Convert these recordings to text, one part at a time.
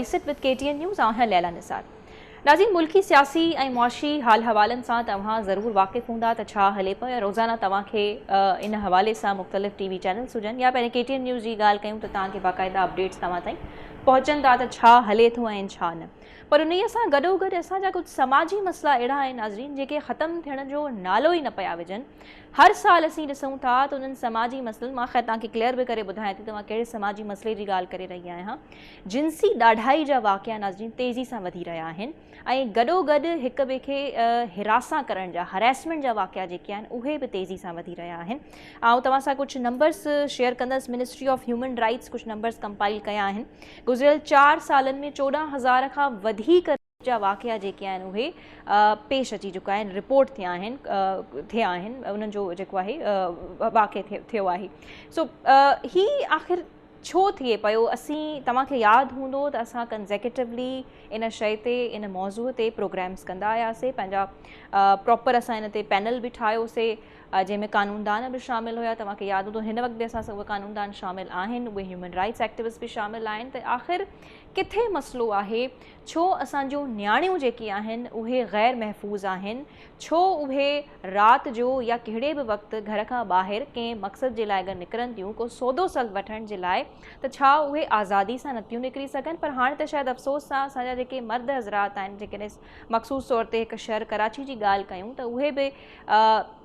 Sit with KTN News आहियां लैला निसार। नाज़रीन, मुल्की सियासी ऐं मुआशी हाल हवालनि सां तव्हां ज़रूरु वाक़िफ़ हूंदा त छा हले पियो या रोज़ाना तव्हांखे इन हवाले सां मुख़्तलिफ़ TV चैनल्स हुजनि या पहिरीं KTN न्यूज़ जी ॻाल्हि कयूं त तव्हांखे बाक़ाइदा अपडेट्स तव्हां ताईं पहुचनि था त छा हले थो ऐं छा न। पर उन सां गॾोगॾु असांजा कुझु समाजी मसइला अहिड़ा आहिनि नाज़रीन जेके ख़तमु थियण जो नालो ई न पिया विझनि। हर साल असीं ॾिसूं था त उन्हनि समाजी मसइलनि मां ख़ैर तव्हांखे क्लियर बि करे ॿुधायां थी त मां कहिड़े समाजी मसइले जी ॻाल्हि करे रही आहियां। जिन्सी ॾाढाई जा वाक़िआ नाज़रीन तेज़ी सां वधी रहिया आहिनि ऐं गॾोगॾु हिक ॿिए खे हिरासा करण जा हरेसमेंट जा वाक़िआ जेके आहिनि उहे बि तेज़ी सां वधी रहिया आहिनि। ऐं तव्हां सां कुझु नंबर्स शेयर कंदसि। मिनिस्ट्री ऑफ ह्यूमन राइट्स कुझु नंबर्स कंपाइल कया आहिनि। गुज़िरियल 4 सालनि में 14,000 खां वधीक जा वाक़िआ जेके आहिनि उहे पेश अची चुका आहिनि, रिपोर्ट थिया आहिनि उन्हनि जो जेको आहे वाक़िअ थियो आहे। सो ही आख़िर छो थिए पियो? असीं तव्हांखे यादि हूंदो त असां कंज़ेक्यूटिवली इन शइ ते इन मौज़ूअ ते प्रोग्राम्स कंदा आयासीं, पंहिंजा प्रॉपर असां इन ते पैनल बि ठाहियोसीं जंहिंमें कानूनदान बि शामिल हुया। तव्हांखे यादि हूंदो हिन वक़्तु बि असां सां उहे कानूनदान शामिल आहिनि, उहे ह्यूमन राइट्स एक्टिविस्ट बि शामिल आहिनि। त आख़िर किथे मसइलो आहे? छो असांजूं नियाणियूं जेकी आहिनि उहे ग़ैर महफ़ूज़ आहिनि? छो उहे राति जो या कहिड़े बि वक़्तु घर खां ॿाहिरि कंहिं मक़सद जे लाइ अगरि निकिरनि थियूं को सौदो सलु वठण जे लाइ त छा उहे आज़ादी सां नथियूं निकिरी सघनि? पर हाणे त शायदि अफ़सोस सां असांजा जेके मर्द हज़रात आहिनि जेकॾहिं मख़सूस तौर ते हिकु शहर कराची जी ॻाल्हि कयूं त उहे बि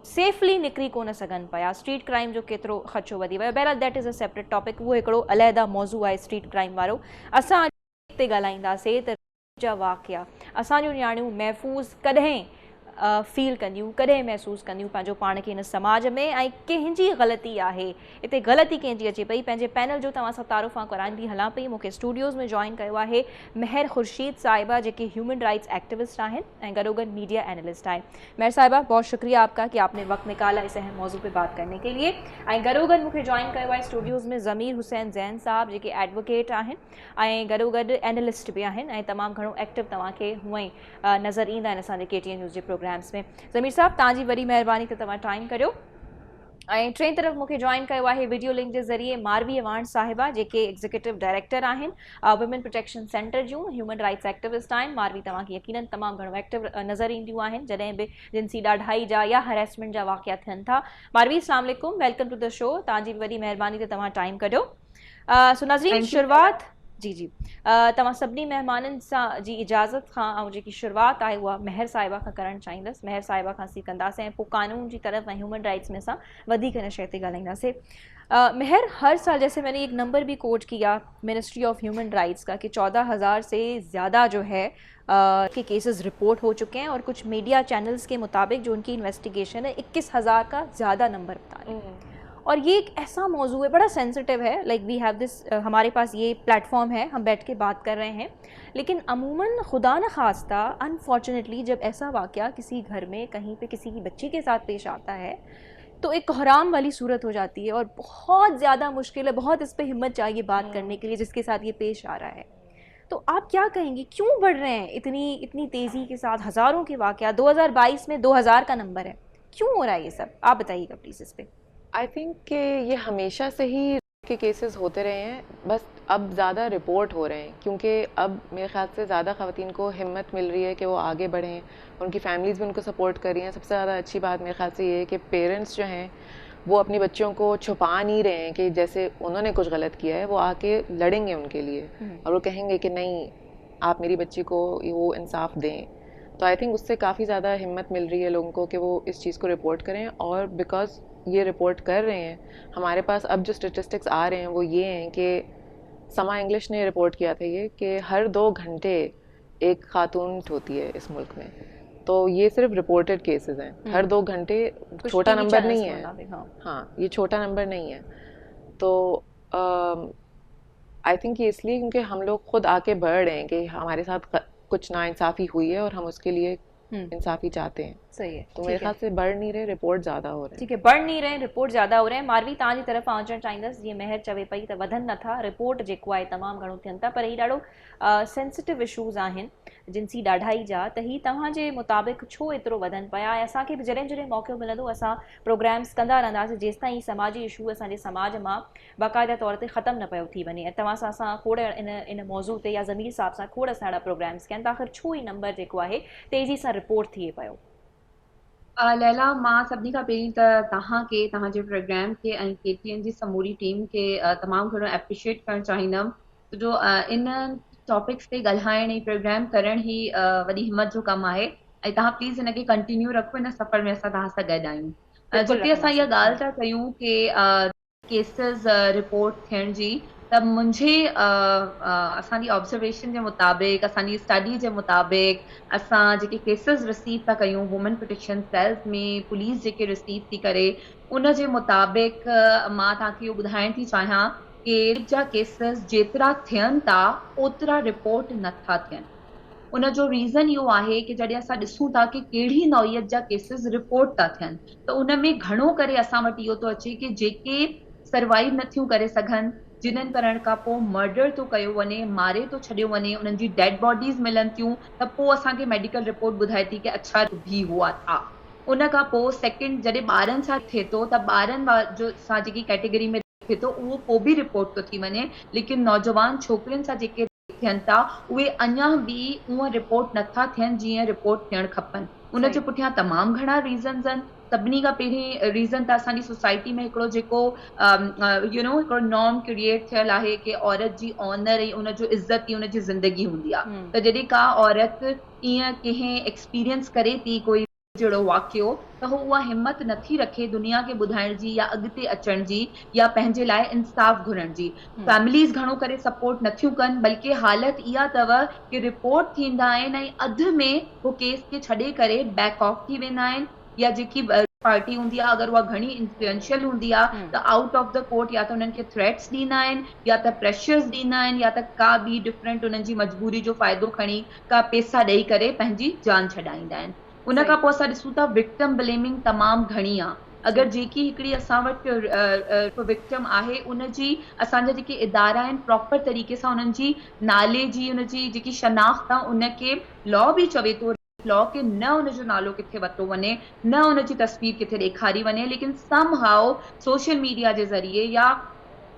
सेफली निकिरी कोन सघनि पिया। स्ट्रीट क्राइम जो केतिरो ख़दशो वधी वियो। बहरहाल that is a separate topic, उहो हिकिड़ो अलहदा मौज़ू आहे स्ट्रीट क्राइम वारो। असां ते ॻाल्हाईंदासीं त जा वाक़िआ असांजूं नियाणियूं महफ़ूज़ कॾहिं फील कंदियूं, कॾहिं महसूसु कंदियूं पंहिंजो पाण खे इन समाज में, ऐं कंहिंजी ग़लती आहे हिते, ग़लती कंहिंजी अचे पई। पंहिंजे पैनल जो तव्हां सां तारुफ़ कराईंदी हलां पई। मूंखे स्टूडियोज़ में जॉइन कयो आहे महर ख़ुर्शीद साहिबा जेके ह्यूमन राइट्स एक्टिविस्ट आहिनि ऐं गॾोगॾु मीडिया एनालिस्ट आहिनि। महर साहिबा, बहुत शुक्रिया आपका कि आपने वक्त निकाला इस अहम मौजू पे बात करने के लिए। ऐं गॾोगॾु मूंखे जॉइन कयो आहे स्टूडियोज़ में ज़मीर हुसैन ज़ैन साहब जेके एडवोकेट आहिनि ऐं गॾोगॾु एनालिस्ट बि आहिनि ऐं तमामु घणो एक्टिव तव्हांखे हूअं ई नज़र ईंदा आहिनि असांजे KTN न्यूज़ जे प्रोग्राम्स में। ज़मीर साहब, तव्हांजी वॾी महिरबानी त तव्हां टाइम करियो। ऐं टे तरफ़ मूंखे जॉइन कयो आहे वीडियो लिंक जे ज़रिए मारवी अवान साहिबा जेके एग्ज़ीक्यूटिव डायरेक्टर आहिनि वुमेन प्रोटेक्शन सेंटर जूं, ह्यूमन राइट्स एक्टिविस्ट आहिनि। मारवी तव्हांखे यकीनन तमामु घणो एक्टिव नज़र ईंदियूं आहिनि जॾहिं बि जिन्सी ॾाढाई जा या हरेसमेंट जा वाक़िआ थियनि था। मारवी, अस्सलाम वालेकुम, वेलकम टू द शो। तव्हांजी वॾी महिरबानी त तव्हां टाइम कढियो। सो नाज़रीन, शुरूआत जी तव्हां सभिनी महिमाननि सां जी इजाज़त खां ऐं जेकी शुरूआत आहे उहा महर साहिबा खां करणु चाहींदसि। महर साहिबा खां असीं कंदासीं ऐं पोइ कानून जी तरफ़ ऐं ह्यूमन राइट्स में असां वधीक हिन शइ ते ॻाल्हाईंदासीं। महर, हर साल जैसे मैंने एक नंबर भी कोट किया मिनिस्ट्री ऑफ ह्यूमन राइट्स का कि 14,000 से ज़्यादा जो है के केसेस रिपोर्ट हो चुके हैं और कुछ मीडिया चैनल्स के मुताबिक जो उनकी इन्वेस्टिगेशन है 21,000 का ज़्यादा नंबर बता रहे हैं। और ये एक ऐसा मौजू है, बड़ा सेंसिटिव है, लाइक वी हैव दिस, हमारे पास ये प्लेटफॉर्म है, हम बैठ के बात कर रहे हैं, लेकिन अमूमन खुदा न खास्ता अनफॉर्चुनेटली जब ऐसा वाक़या किसी घर में कहीं पे किसी की बच्ची के साथ पेश आता है तो एक कोहराम वाली सूरत हो जाती है और बहुत ज़्यादा मुश्किल है, बहुत इस पर हिम्मत चाहिए बात करने के लिए जिसके साथ ये पेश आ रहा है। तो आप क्या कहेंगे, क्यों बढ़ रहे हैं इतनी तेज़ी के साथ हज़ारों के वाक़या? 2022 में 2000 का नंबर है, क्यों हो रहा है ये सब? आप बताइएगा प्लीज़ इस पर। आई थिंक कि ये हमेशा से ही के केसेस होते रहे हैं, बस अब ज़्यादा रिपोर्ट हो रहे हैं क्योंकि अब मेरे ख्याल से ज़्यादा ख़वातीन को हिम्मत मिल रही है कि वो आगे बढ़ें, उनकी फैमिलीज़ भी उनको सपोर्ट कर रही हैं। सबसे ज़्यादा अच्छी बात मेरे ख्याल से ये है कि पेरेंट्स जो हैं वो अपनी बच्चियों को छुपा नहीं रहे हैं कि जैसे उन्होंने कुछ गलत किया है, वो आके लड़ेंगे उनके लिए और वो कहेंगे कि नहीं, आप मेरी बच्ची को वो इंसाफ दें। तो आई थिंक उससे काफ़ी ज़्यादा हिम्मत मिल रही है लोगों को कि वो इस चीज़ को रिपोर्ट करें। और बिकॉज ये रिपोर्ट कर रहे हैं, हमारे पास अब जो स्टेटिस्टिक्स आ रहे हैं वो ये हैं कि समा इंग्लिश ने रिपोर्ट किया था ये कि हर 2 घंटे एक खातून होती है इस मुल्क में। तो ये सिर्फ रिपोर्टेड केसेस हैं, हर 2 घंटे, छोटा नंबर नहीं है। हाँ, ये छोटा नंबर नहीं है। तो आई थिंक ये इसलिए क्योंकि हम लोग खुद आके बढ़ रहे हैं कि हमारे साथ कुछ नाइंसाफ़ी हुई है और हम उसके लिए इंसाफ़ी चाहते हैं। सही है, तो मेरे ठीक है। ख्याल से बढ़ नहीं रहे, रिपोर्ट ज़्यादा हो रहे हैं। ठीक है, बढ़ नहीं रहे, रिपोर्ट ज़्यादा हो रहे हैं। मारवी तव्हांजी तरफ़ अचणु चाहींदसि, जीअं मेहर चवे पई त वधनि नथा, रिपोर्ट जेको आहे तमामु घणो थियनि था, पर ही ॾाढो सेंसिटिव इशूज़ आहिनि जिनसी ॾाढाई जा, त ही तव्हांजे मुताबिक़ छो एतिरो वधनि पिया, ऐं असांखे बि जॾहिं जॾहिं मौक़ो मिलंदो असां प्रोग्राम्स कंदा रहंदासीं जेसिताईं समाजी इशू असांजे समाज मां बाक़ाइदा तौर ते ख़तमु न पियो थी वञे। ऐं तव्हां सां असां खोड़ इन मौज़ू ते या ज़मीर साहब सां खोड़ असां अहिड़ा प्रोग्राम्स कया आहिनि, त आख़िर छो ही नंबर जेको आहे तेज़ी सां रिपोर्ट थिए पियो? लैला, मां सभिनी खां पहिरीं त तव्हांखे, तव्हांजे प्रोग्राम खे ऐं KTN जी समूरी टीम खे तमामु घणो एप्रिशिएट करणु चाहींदमि, जो इन टॉपिक्स ते ॻाल्हाइण ऐं प्रोग्राम करण ई वॾी हिम्मत जो कमु आहे। ऐं तव्हां प्लीज़ हिनखे कंटिन्यू रखो, इन सफ़र में असां तव्हां सां गॾु आहियूं। बिल्कुलु जिते असां इहा रखंदासीं। ॻाल्हि था कयूं कि केसिस रिपोर्ट थियण जी, त मुंहिंजे असांजी ऑब्जर्वेशन जे मुताबिक़, असांजी स्टडी जे मुताबिक़, असां जेके केसिस रिसीव था कयूं वुमेन प्रोटेक्शन सेल्स में, पुलिस जेके रिसीव थी करे, उन जे मुताबिक़ मां तव्हांखे इहो ॿुधाइण थी चाहियां कि जा केसिस जेतिरा थियनि था ओतिरा रिपोर्ट नथा थियनि। उन जो रीज़न इहो आहे कि जॾहिं असां ॾिसूं था कि कहिड़ी नौइयत जा केसिस रिपोर्ट था थियनि, त उन में घणो करे असां वटि इहो थो अचे कि जेके सर्वाइव नथियूं करे सघनि, जिन्हनि करण खां पोइ मर्डर थो कयो वञे, मारे थो छॾियो वञे, उन्हनि जी डेड बॉडीज़ मिलनि थियूं, त पोइ असांखे मेडिकल रिपोर्ट ॿुधाए थी कि अच्छा भी हुआ था। उन खां पोइ सेकेंड जॾहिं ॿारनि सां थिए थो, त ॿारनि जो सां जेकी कैटेगरी में थिए थो उहो पोइ बि रिपोर्ट थो थी वञे, लेकिन नौजवान छोकिरियुनि सां जेके थियनि था उहे अञा बि उहा रिपोर्ट नथा थियनि जीअं रिपोर्ट थियणु खपनि। उन जे पुठियां तमामु घणा रीज़न्स आहिनि। सभिनी खां पहिरीं रीज़न त असांजी सोसाइटी में हिकिड़ो जेको हिकिड़ो नॉर्म क्रिएट थियल आहे कि औरत जी ऑनर ऐं उनजो इज़त ई उनजी ज़िंदगी हूंदी आहे। त जॾहिं का औरत ईअं कंहिं एक्सपीरियंस करे थी कोई जहिड़ो वाक़ियो, त हू उहा हिम्मत नथी रखे दुनिया खे ॿुधाइण जी या अॻिते अचण जी या पंहिंजे लाइ इंसाफ़ घुरण जी। फैमिलीज़ घणो करे सपोर्ट नथियूं कनि, बल्कि हालत इहा अथव कि रिपोर्ट थींदा आहिनि ऐं अधु में हो केस खे छॾे करे बैक ऑफ थी वेंदा आहिनि, या जेकी पार्टी हूंदी आहे अगरि उहा घणी इंफ्लुएंशियल हूंदी आहे त आउट ऑफ द कोर्ट या त उन्हनि खे थ्रेट्स ॾींदा आहिनि, या त प्रेशर्स ॾींदा आहिनि, या त का बि डिफरेंट उन्हनि जी मजबूरी जो फ़ाइदो खणी का पैसा ॾेई करे पंहिंजी जान छॾाईंदा आहिनि। उन खां पोइ असां ॾिसूं था विक्टिम ब्लेमिंग तमामु घणी आहे। अगरि जेकी हिकिड़ी असां वटि विक्टिम आहे, उनजी असांजा जेके इदारा आहिनि प्रॉपर तरीक़े सां उन्हनि जी नाले जी, उनजी जेकी शनाख़्त आहे उनखे लॉ बि चवे थो लॉ के न उनजो नालो किथे वरितो वञे, न उनजी तस्वीर किथे ॾेखारी वञे, लेकिन सम हाउ सोशल मीडिया जे ज़रिए या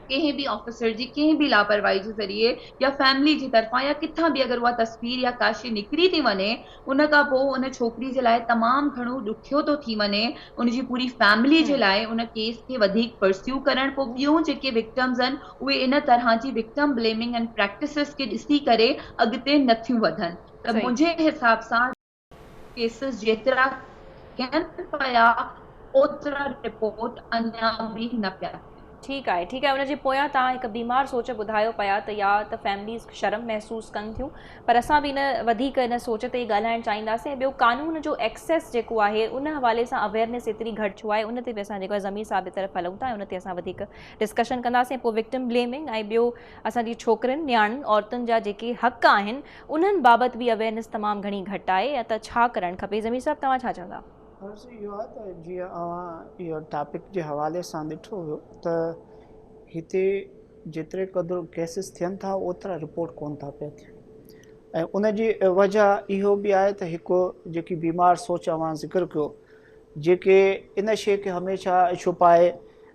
कंहिं बि ऑफिसर जी कंहिं बि लापरवाही जे ज़रिए या फैमिली जी तरफ़ां या किथां बि अगरि उहा तस्वीर या काशे निकिरी थी वञे, उन खां पोइ उन छोकिरी जे लाइ तमामु घणो ॾुखियो थो थी वञे उनजी पूरी फैमिली जे लाइ उन केस खे वधीक परस्यू करणु। पोइ ॿियूं जेके विक्टिम्स आहिनि उहे इन तरह जी विक्टिम ब्लेमिंग एंड प्रैक्टिसिस खे ॾिसी करे अॻिते नथियूं वधनि। त मुंहिंजे हिसाब सां केसिस जेतिरा थियनि पिया ओतिरा रिपोर्ट अञा बि न पिया। ठीक है, ठीक है। उनजे पोयां तव्हां हिकु बीमार सोच ॿुधायो पिया त या त फैमिलीज़ शर्म महसूस कनि थियूं, पर असां बि इन सोच ते ॻाल्हाइणु चाहींदासीं। ऐं ॿियो कानून जो एक्सेस जेको आहे उन हवाले सां अवेयरनेस एतिरी घटि छो आहे, उन ते बि असां जेको आहे ज़मीर साहब जी तरफ़ हलूं था, उन ते असां वधीक डिस्कशन कंदासीं। पोइ विक्टिम ब्लेमिंग ऐं ॿियो असांजी छोकिरियुनि न्याणियुनि औरतुनि जा जेके हक़ आहिनि उन्हनि बाबति बि अवेयरनेस तमामु घणी घटि आहे, त छा करणु खपे? ज़मीर साहब तव्हां छा चवंदा? इहो आहे त जीअं इहो टॉपिक जे हवाले सां ॾिठो हुयो त हिते जेतिरे क़दुरु केसिस थियनि था ओतिरा रिपोर्ट कोन था पिया थियनि, ऐं उनजी वजह इहो बि आहे त हिकु जेकी बीमार सोच अवां ज़िक्र कयो, जेके इन शइ खे हमेशह छुपाए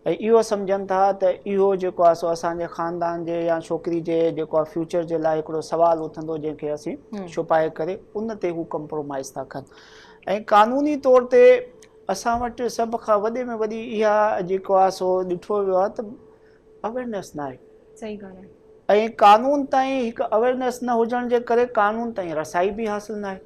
ऐं इहो सम्झनि था त इहो जेको आहे सो असांजे ख़ानदान जे या छोकिरी जे जेको आहे फ्यूचर जे लाइ हिकिड़ो सुवालु उथंदो जंहिंखे असीं छुपाए करे उन ते हू कंप्रोमाइज़ था कनि। ऐं क़ानूनी तौर ते असां वटि सभ खां वॾे में वॾी इहा जेको आहे सो ॾिठो वियो आहे त अवेयरनेस न आहे। सही ॻाल्हि आहे। ऐं कानून ताईं हिकु अवेयरनेस न हुजण जे करे कानून ताईं रसाई बि हासिलु न आहे।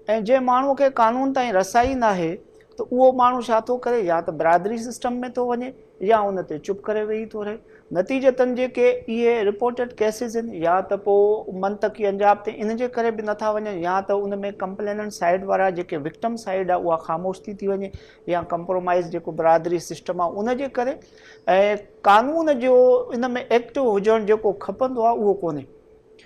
ऐं जंहिं माण्हूअ खे कानून ताईं रसाई न आहे त उहो माण्हू छा थो करे, या त बिरादरी सिस्टम में थो वञे या उन ते चुप करे वेही थो रहे। नतीजतन जेके इहे रिपोर्टेड केसिस आहिनि या त पोइ मंतकी अंजाम ते इन जे करे बि नथा वञनि, या त उन में कंप्लेनेंट साइड वारा जेके विक्टिम साइड आहे उहा ख़ामोश थी वञे, या कंप्रोमाइज़ जेको बिरादरी सिस्टम आहे उन जे करे। ऐं कानून जो इन में एक्टिव हुजणु जेको खपंदो आहे उहो कोन्हे।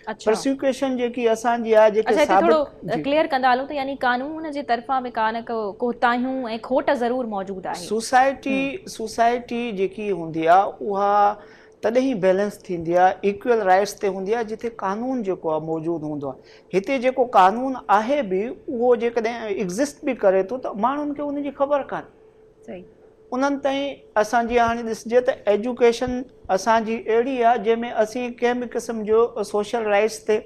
अच्छा प्रोसिक्यूशन जेकी असांजी आहे जेके अच्छा हिते थोरो साबित क्लियर कंदा हलूं त यानी कानून जे तरफ़ां बि का न कोताहियूं ऐं खोट ज़रूर मौजूदु आहे सोसाइटी जेकी हूंदी आहे उहा तॾहिं ई बैलेंस थींदी आहे इक्वल राइट्स ते हूंदी आहे जिथे कानून जेको आहे मौजूदु हूंदो आहे। हिते जेको कानून आहे बि उहो जेकॾहिं एग्ज़िस्ट बि करे थो त माण्हुनि खे उनजी ख़बर कान्हे। सही उन्हनि ताईं असांजी हाणे ॾिसजे त एजुकेशन असांजी अहिड़ी आहे जंहिंमें असीं कंहिं बि क़िस्म जो सोशल राइट्स ते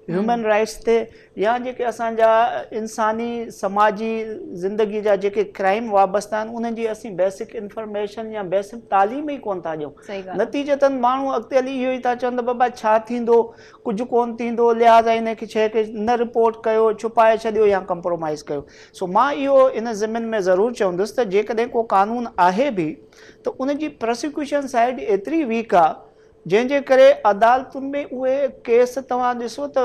ह्यूमन राइट्स ते या जेके असांजा इंसानी समाजी ज़िंदगी जा जेके क्राइम वाबस्ता आहिनि उन्हनि जी असीं बेसिक इंफॉर्मेशन या बेसिक तालीम ई कोन था ॾियूं। सही ॻाल्हि नतीजतन माण्हू अॻिते हली इहो ई था चवनि त बाबा छा थींदो, कुझु कोन थींदो, लिहाज़ा इन शइ खे न रिपोर्ट कयो, छुपाए छॾियो या कंप्रोमाइज़ कयो। सो मां इहो इन ज़मीन में ज़रूरु चवंदुसि त जेकॾहिं को कानून आहे बि त उनजी प्रोसिक्यूशन साइड एतिरी वीक आहे जंहिंजे करे अदालतुनि में उहे केस तव्हां ॾिसो त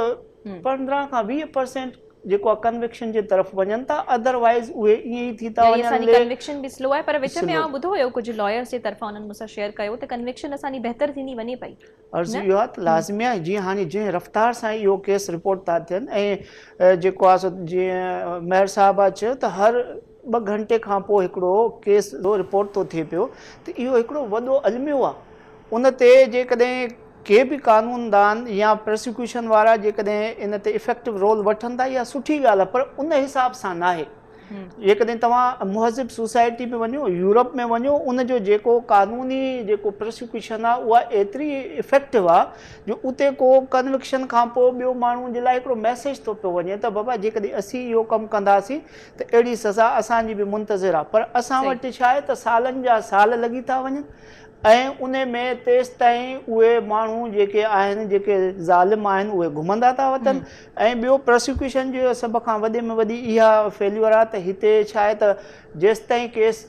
15 खां 20% जेको आहे कन्विक्शन जे तरफ़ वञनि था, अदरवाइज़ उहे ईअं ई थी था वञनि। कन्विक्शन बि स्लो आहे पर विच में आउं ॿुधो हुयो कुझु लॉयर्स जे तरफ़ां उन्हनि मूंसां शेयर कयो त कन्विक्शन असांजी बहितर थींदी वञे पई। अर्ज़ु इहो आहे त लाज़मी आहे जीअं हाणे जंहिं रफ़्तार सां इहो केस रिपोर्ट था थियनि ऐं जेको आहे सो जीअं मेयर साहिबा चयो त हर 2 घंटे खां पोइ हिकिड़ो केस रिपोर्ट थो थिए पियो त इहो हिकिड़ो वॾो अलमियो आहे। उन ते जेकॾहिं के बि कानूनदान या प्रोसिक्यूशन वारा जेकॾहिं इन ते इफेक्टिव रोल वठनि था इहा सुठी ॻाल्हि आहे, पर उन हिसाब सां न आहे। जेकॾहिं तव्हां मुहज़िब सोसाइटी में वञो, यूरोप में वञो, उनजो जेको कानूनी जेको प्रोसिक्यूशन आहे उहा एतिरी इफेक्टिव आहे जो उते को कन्विक्शन खां पोइ ॿियो माण्हुनि जे लाइ हिकिड़ो मैसेज थो पियो वञे त बाबा जेकॾहिं असीं इहो कमु कंदासीं त अहिड़ी सज़ा असांजी बि मुंतज़िर आहे। पर असां वटि छा आहे त सालनि जा साल लॻी था वञनि ऐं उन में तेसि ताईं उहे माण्हू जेके आहिनि जेके ज़ालिम आहिनि उहे घुमंदा था वञनि। ऐं ॿियो प्रोसिक्यूशन जो सभ खां वॾे में वॾी इहा फेल्यूर आहे त हिते छा आहे त जेसि ताईं केस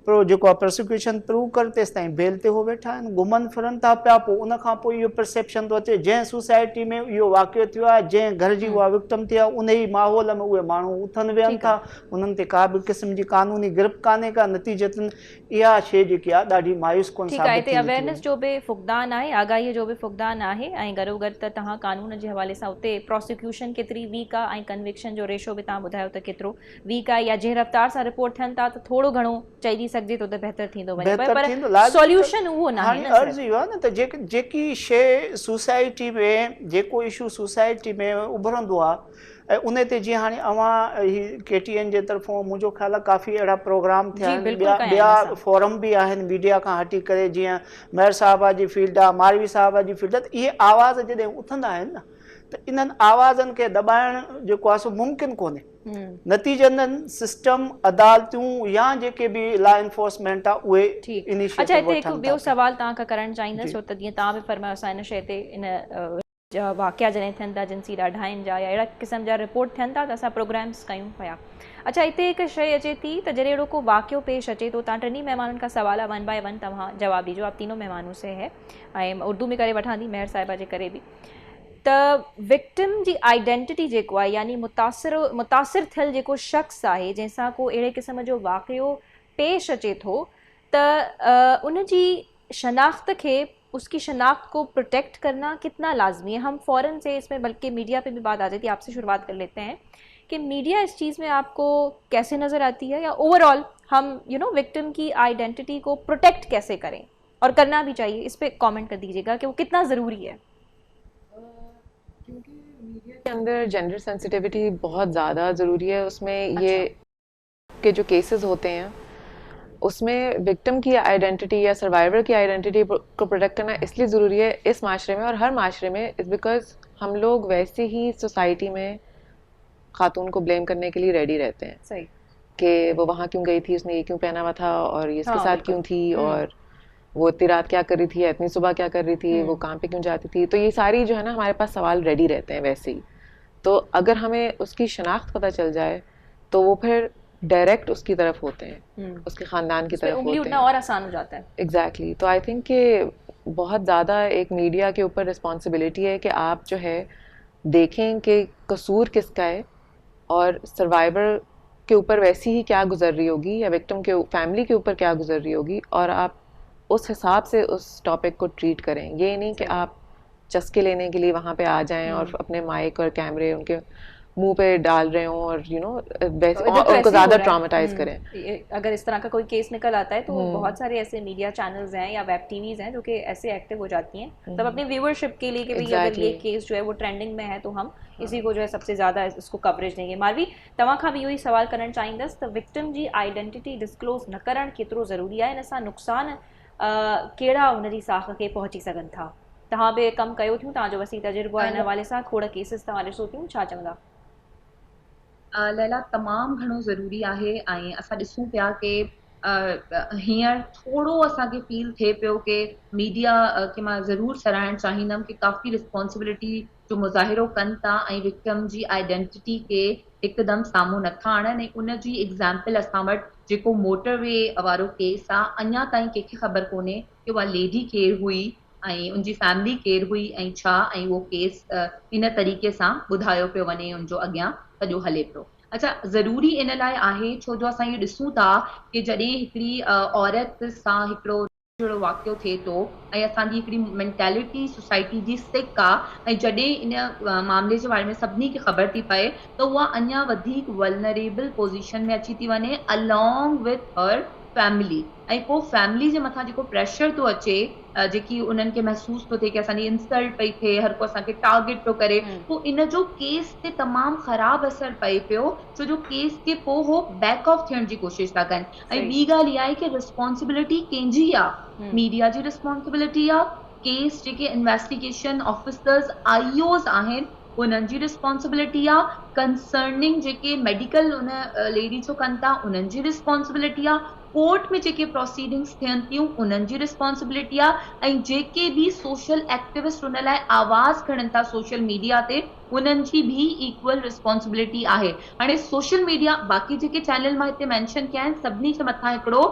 जेको आहे प्रोसिक्यूशन प्रूव करे तेसि ताईं बेल ते उहो वेठा आहिनि, घुमनि फिरनि था पिया। पोइ उन खां पोइ इहो परसेप्शन थो अचे जंहिं सोसाइटी में इहो वाक़ियो थियो आहे, जंहिं घर जी उहा विक्टिम थी आहे, उन ई माहौल में उहे माण्हू उथनि वेहनि था, उन्हनि ते का बि क़िस्म जी कानूनी गिरफ़ कान्हे का। नतीजतन इहा शइ जेकी आहे ॾाढी मायूस कोन ठीकु आहे। हिते अवेयरनेस जो बि फुक़दान आहे, आगाहीअ जो बि फुक़दान आहे ऐं गॾोगॾु त तव्हां कानून जे हवाले सां उते प्रोसिक्यूशन केतिरी वीक आहे ऐं कन्विक्शन जो रेशो बि तव्हां ॿुधायो त केतिरो वीक आहे या जंहिं रफ़्तार सां रिपोर्ट थियनि था त थोरो घणो चइजी सघिजे थो त बहितर थींदो वञे, पर सॉल्यूशन उहो न आहे। अर्ज़ु इहो आहे न त जेकी शइ सोसाइटी में जेको इशू सोसाइटी में उभरंदो आहे ऐं उन ते जीअं हाणे अवां KTN जे तरफ़ां मुंहिंजो ख़्यालु आहे काफ़ी अहिड़ा प्रोग्राम थिया आहिनि, ॿिया फोरम बि आहिनि मीडिया खां हटी करे, जीअं मेयर साहिबा जी फील्ड आहे, मारवी साहिबा जी फील्ड आहे, त इहे आवाज़ जॾहिं उथंदा आहिनि न त इन्हनि आवाज़नि खे दॿाइणु जेको आहे सो मुमकिन कोन्हे। नतीजतन सिस्टम अदालतूं या जेके बि लॉ एनफोर्समेंट आहे उहे इनिशिएटिव अच्छा हिते हिकु ॿियो सवाल तव्हां खां करणु चाहींदसि छो त जीअं तव्हां बि फरमायो असां हिन शइ ते इन वाक़िया जॾहिं थियनि था जिनसी ॾाढाइनि जा या अहिड़ा क़िस्म जा रिपोर्ट थियनि था त असां प्रोग्राम्स कयूं पिया। अच्छा हिते हिकु शइ अचे थी त जॾहिं अहिड़ो को वाक़ियो पेश अचे थो, तव्हां टिनी महिमाननि खां सवाल 1 बाय 1 तव्हां जवाबु ॾिजो। आप तीनों मेहमानों से है ऐं उर्दू में करे वठां थी मेयर साहिबा जे करे बि। त विक्टिम जी आइडेंटिटी जेको आहे यानी मुतासिर थियल जेको शख़्स आहे जंहिंसां को अहिड़े क़िस्म जो वाक़ियो पेश अचे थो त उनजी शनाख्त खे उसकी शनाख्त को प्रोटेक्ट करना कितना लाजमी है। हम फ़ौरन से इसमें बल्कि मीडिया पे भी बात आ जाती है, आपसे शुरुआत कर लेते हैं कि मीडिया इस चीज़ में आपको कैसे नज़र आती है या ओवरऑल हम विक्टिम की आइडेंटिटी को प्रोटेक्ट कैसे करें और करना भी चाहिए, इस पर कमेंट कर दीजिएगा कि वो कितना ज़रूरी है। क्योंकि मीडिया के अंदर जेंडर सेंसिटिविटी बहुत ज़्यादा ज़रूरी है। उसमें ये के जो केसेस होते हैं उसमें विक्टिम की आइडेंटिटी या सर्वाइवर की आइडेंटिटी को प्रोटेक्ट करना इसलिए ज़रूरी है इस माशरे में और हर माशरे में, इज़ बिकॉज हम लोग वैसे ही सोसाइटी में खातून को ब्लेम करने के लिए रेडी रहते हैं। सही कि वो वहाँ क्यों गई थी, उसने ये क्यों पहना हुआ था और ये इसके साथ क्यों थी और वो इतनी रात क्या कर रही थी, इतनी सुबह क्या कर रही थी, वो काम पे क्यों जाती थी। तो ये सारी जो है ना हमारे पास सवाल रेडी रहते हैं वैसे ही। तो अगर हमें उसकी शनाख्त पता चल जाए तो वो फिर डायरेक्ट उसकी तरफ होते हैं, उसके ख़ानदान की तरफ होते हैं, और आसान हो जाता है। एग्जैक्टली। तो आई थिंक कि बहुत ज़्यादा एक मीडिया के ऊपर रिस्पॉन्सिबिलिटी है कि आप जो है देखें कि कसूर किसका है और सर्वाइवर के ऊपर वैसी ही क्या गुजर रही होगी या विक्टिम के फैमिली के ऊपर क्या गुजर रही होगी और आप उस हिसाब से उस टॉपिक को ट्रीट करें। ये नहीं कि आप चस्के लेने के लिए वहाँ पे आ जाएं और अपने माइक और कैमरे उनके मुंह पे डाल रहे हों और उनको ज़्यादा ट्रॉमेटाइज करें। अगर इस तरह का कोई केस निकल आता है तो बहुत सारे ऐसे मीडिया चैनल्स हैं या वेब टीवीज हैं जो कि ऐसे एक्टिव हो जाती हैं तब अपनी व्यूअरशिप के लिए कि भाई अगर ये केस जो है वो ट्रेंडिंग में है तो हम इसी को जो है सबसे ज़्यादा इसको कवरेज देंगे। मालवी तव्हां खां बि इहो ई सवाल करणु चाहींदसि त विक्टिम जी आइडेंटिटी डिस्क्लोज़ न करणु केतिरो ज़रूरी आहे, इन सां नुक़सान कहिड़ा हुन जी साख खे पहुची सघनि था? तव्हां बि कमु कयो थियूं, तव्हांजो वसी तजुर्बो आहे हिन हवाले सां, खोड़ केसिस तव्हां ॾिसो थियूं, छा चवंदा? लैला तमामु घणो ज़रूरी आहे ऐं असां ॾिसूं पिया कि हींअर थोरो असांखे फील थिए पियो कि मीडिया खे मां ज़रूरु सराहणु चाहींदमि कि काफ़ी रिस्पॉन्सिबिलिटी जो मुज़ाहिरो कनि था ऐं विक्टिम जी आइडेंटिटी खे हिकदमि साम्हूं नथा आणनि ऐं उन जी एग्ज़ाम्पल असां वटि जेको मोटरवे वारो केस आहे अञा ताईं कंहिंखे ख़बर कोन्हे कि उहा लेडी केरु हुई ऐं उनजी फैमिली केरु हुई ऐं छा, ऐं उहो केस इन तरीक़े सां ॿुधायो पियो वञे उनजो अॻियां सॼो हले पियो। अच्छा, ज़रूरी इन लाइ आहे छो जो असां इहो ॾिसूं था कि जॾहिं हिकिड़ी औरत सां हिकिड़ो जहिड़ो वाक़ियो थिए थो ऐं असांजी हिकिड़ी मेंटेलिटी सोसाइटी जी सिक आहे ऐं जॾहिं इन मामले जे बारे में सभिनी खे ख़बर थी पए त उहा अञा वधीक वल्नरेबल पोज़ीशन में अची थी वञे अलॉन्ग विथ हर फैमिली। ऐं पोइ फैमिली जे मथां जेको प्रेशर थो अचे, जेकी उन्हनि खे महसूस थो थिए कि असांजी इंसल्ट पई थिए, हर को असांखे टारगेट थो करे, पोइ इन जो केस ते तमामु ख़राबु असरु पए पियो छो जो केस खे पोइ हो बैक ऑफ थियण जी कोशिशि था कनि। ऐं ॿी ॻाल्हि इहा आहे कि रिस्पॉन्सिबिलिटी कंहिंजी आहे? मीडिया जी रिस्पॉन्सिबिलिटी आहे, केस जेके इन्वेस्टिगेशन ऑफिसर्स IOs आहिनि उन्हनि जी रिस्पॉन्सिबिलिटी आहे, कंसर्निंग जेके मेडिकल उन लेडी जो कनि था उन्हनि जी रिस्पॉन्सिबिलिटी आहे, कोर्ट में जेके प्रोसीडिंग्स थियनि थियूं उन्हनि जी रिस्पॉन्सिबिलिटी आहे, ऐं जेके बि सोशल एक्टिविस्ट उन लाइ आवाज़ खणनि था सोशल मीडिया ते उन्हनि जी बि इक्वल रिस्पॉन्सिबिलिटी आहे। हाणे सोशल मीडिया बाक़ी जेके चैनल मां हिते मेंशन कया आहिनि सभिनी जे मथां हिकिड़ो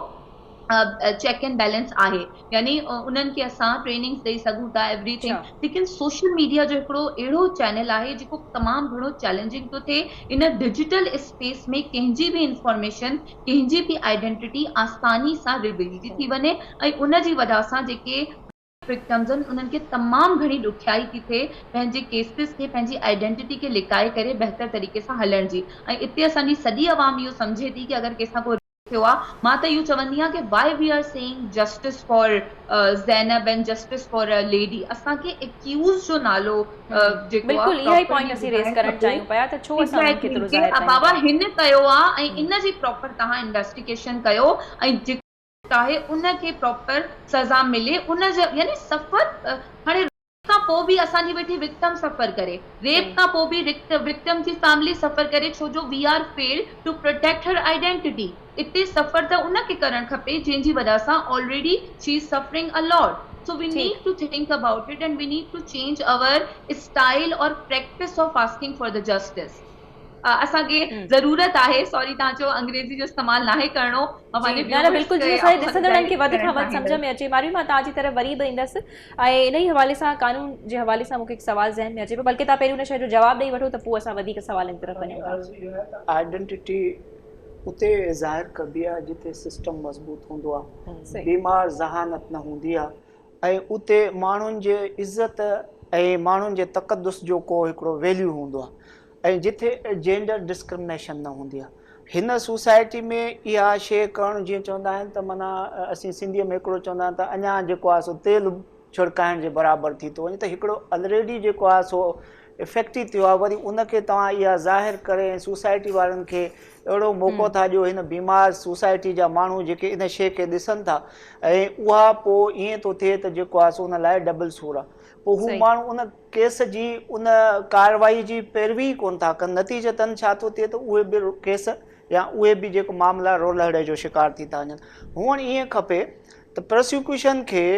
चेक एंड बैलेंस आहे, यानी उन्हनि खे असां ट्रेनिंग्स ॾेई सघूं था एवरीथिंग, लेकिन सोशल मीडिया जो हिकिड़ो अहिड़ो चैनल आहे जेको तमामु घणो चैलेंजिंग थो थिए इन डिजिटल स्पेस में कंहिंजी बि इंफॉर्मेशन, कंहिंजी बि आइडेंटिटी आसानी सां रिवील थी वञे ऐं उन जी वजह सां जेके विक्टिम्स आहिनि उन्हनि खे तमामु घणी ॾुखियाई थी थिए पंहिंजे केसिस खे, पंहिंजी आइडेंटिटी खे लिकाए करे बहितर तरीक़े सां हलण जी। ऐं हिते असांजी सॼी आवाम इहो सम्झे थी कि अगरि कंहिंसां को थियो आहे, मां त इहो चवंदी आहियां कि why we are saying justice for Zainab and justice for a lady, असांखे एक्यूज़ जो नालो जेको बिल्कुलु इहा ई पॉइंट असीं रेज़ करणु चाहियूं पिया त छो असां उन्हनि खे केतिरो ज़ाहिर कयूं बाबा हिन कयो आहे ऐं इन जी प्रॉपर तव्हां इन्वेस्टिगेशन कयो ऐं जेको आहे उनखे प्रॉपर सज़ा मिले, उन जो यानी सफ़र हाणे खां पोइ बि असांजी वेठी विक्टिम सफ़र करे, रेप खां पोइ बि विक्टिम जी फैमिली सफ़र करे छो जो we are failed to protect her identity. इते सफ़र त उनखे करणु खपे जंहिंजी वजह सां already she is suffering a lot. So we need to think about it and we need to change our style or practice of asking for the justice. असांखे ज़रूरत आहे, सॉरी तव्हांजो अंग्रेज़ी जो इस्तेमालु नाहे करणो, बिल्कुलु जीअं असांजे ॾिसंदड़नि खे वधि खां वधि सम्झ में अचे। मारी मां तव्हांजी तरफ़ वरी बि ईंदसि ऐं इन ई हवाले सां कानून जे हवाले सां मूंखे हिकु सुवाल ज़हन में अचे पियो, बल्कि तव्हां पहिरियों उन शइ जो जवाबु ॾेई वठो त पोइ असां वधीक सवालनि तरफ़ वञूं। आइडेंटिटी उते ज़ाहिर कबी आहे जिते सिस्टम मज़बूत हूंदो आहे, बीमार ज़हानत न हूंदी आहे ऐं उते माण्हुनि जे इज़त ऐं माण्हुनि जे तक़दुस जो को हिकिड़ो वैल्यू हूंदो आहे ऐं जिथे जेंडर डिस्क्रिमिनेशन न हूंदी आहे। हिन सोसाइटी में इहा शइ करणु जीअं चवंदा आहिनि त माना असीं सिंधीअ में हिकिड़ो चवंदा आहिनि त अञा जेको आहे सो तेल छिड़काइण जे बराबरि थी थो वञे, त हिकिड़ो ऑलरेडी जेको आहे सो इफेक्ट ई थियो आहे, वरी उनखे तव्हां इहा ज़ाहिर करे ऐं सोसाइटी वारनि खे अहिड़ो मौक़ो था ॾियो, हिन बीमार सोसाइटी जा माण्हू जेके इन शइ खे ॾिसनि था ऐं उहा पोइ ईअं थो थिए त जेको आहे सो उन लाइ डबल सूर आहे, पोइ हू माण्हू उन केस जी उन कार्रवाई जी पैरवी कोन था कनि, नतीजतन छा थो थिए त उहे बि केस या उहे बि जेको मामला रोलहड़े जो शिकार थी था वञनि। हुअण ईअं खपे त प्रोसिक्यूशन खे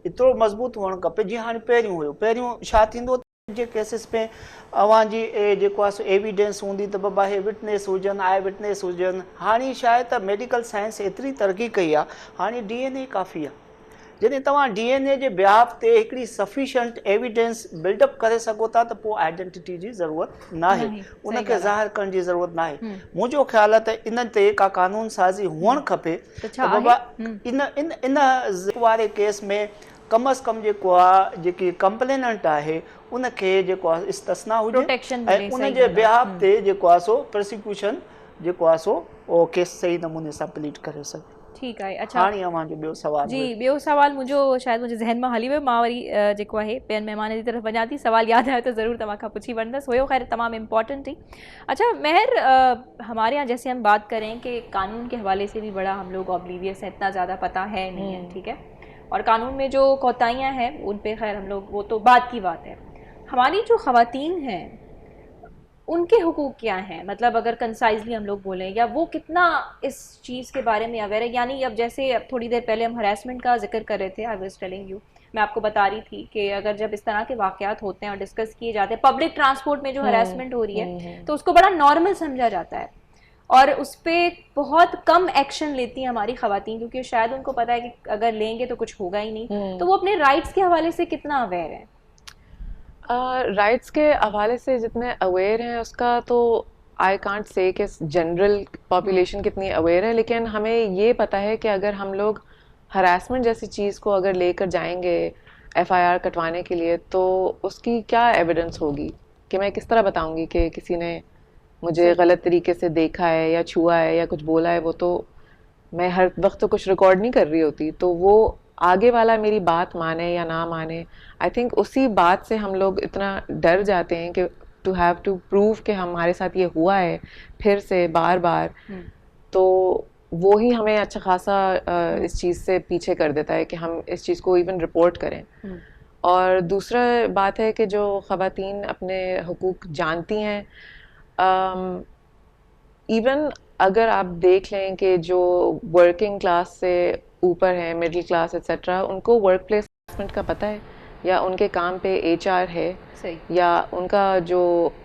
एतिरो मज़बूत हुअणु खपे जीअं हाणे पहिरियों हुयो। पहिरियों छा थींदो जे केसिस में अव्हांजी जेको आहे सो एविडेंस हूंदी त बाबा हे विटनेस हुजनि, आई विटनेस हुजनि। हाणे छा आहे त मेडिकल साइंस एतिरी तरक़ी कई आहे, हाणे DNA काफ़ी आहे। जॾहिं तव्हां DNA जे बिहाफ ते हिकिड़ी सफिशिएंट एविडेंस बिल्डअप करे सघो था त पोइ आइडेंटिटी जी ज़रूरत न आहे, उनखे ज़ाहिर करण जी ज़रूरत न आहे। मुंहिंजो ख़्यालु आहे त इन ते का कानून साज़ी हुअणु खपे त बाबा इन वारे केस में कम अज़ कम जेको आहे जेकी कंप्लेनेंट आहे उनखे जेको आहे इस्तस्ना हुजे Protection ऐं मिले, उन सही जे ॻाल्हि आहे। बिहाफ ते जेको आहे सो प्रोसिक्यूशन जेको आहे सो उहो केस सही नमूने सां प्लीट करे सघे। ठीकु आहे। अच्छा हाणे अव्हांजो ॿियो सवाल जी, ॿियो सवाल मुंहिंजो शायदि मुंहिंजे ज़हन मां हली वियो, मां वरी जेको आहे ॿियनि महिमान जी तरफ़ वञा थी। सवाल यादि आयो त ज़रूर तव्हां खां पुछी वठंदसि, हुयो ख़ैर तमामु इम्पॉर्टेंट थी। अच्छा महर, हमारे यहाँ जैसे हम बात करें कि कानून के हवाले से भी बड़ा हम लोग ऑब्लीवियस हैं, इतना ज़्यादा पता है नहीं है, ठीक है, और कानून में जो कोताहियाँ हैं उन पे खैर हम लोग, वो तो बात की बात है। हमारी जो ख़वातीन हैं उनके हुकूक क्या हैं, मतलब अगर कंसाइजली हम लोग बोलें, या वो कितना इस चीज़ के बारे में अवेयर है? यानी अब जैसे अब थोड़ी देर पहले हम हरासमेंट का जिक्र कर रहे थे, आई वाज टेलिंग यू, मैं आपको बता रही थी कि अगर जब इस तरह के वाक़यात होते हैं और डिस्कस किए जाते हैं, पब्लिक ट्रांसपोर्ट में जो हरासमेंट हो रही है तो उसको बड़ा नॉर्मल समझा जाता है और उस पर बहुत कम एक्शन लेती हैं हमारी ख़वातीन, क्योंकि शायद उनको पता है कि अगर लेंगे तो कुछ होगा ही नहीं। तो वो अपने राइट्स के हवाले से कितना अवेयर है? राइट्स के हवाले से जितने अवेयर हैं उसका तो आई कांट से कि जनरल पॉपुलेशन कितनी अवेयर है, लेकिन हमें ये पता है कि अगर हम लोग हरासमेंट जैसी चीज़ को अगर लेकर जाएंगे एफआईआर कटवाने के लिए तो उसकी क्या एविडेंस होगी कि मैं किस तरह बताऊंगी कि किसी ने मुझे गलत तरीके से देखा है या छुआ है या कुछ बोला है। वो तो मैं हर वक्त तो कुछ रिकॉर्ड नहीं कर रही होती, तो वो आगे वाला मेरी बात माने या ना माने, आई थिंक उसी बात से हम लोग इतना डर जाते हैं कि टू हैव टू प्रूव कि हमारे साथ ये हुआ है फिर से बार बार, तो वो ही हमें अच्छा खासा इस चीज़ से पीछे कर देता है कि हम इस चीज़ को इवन रिपोर्ट करें। और दूसरा बात है कि जो ख़वातीन अपने हुकूक जानती हैं, इवन अगर आप देख लें कि जो वर्किंग क्लास से ऊपर है, मिडिल क्लास एक्सेट्रा, उनको वर्क प्लेस हरासमेंट का पता है या उनके काम पे एचआर है सही, या उनका जो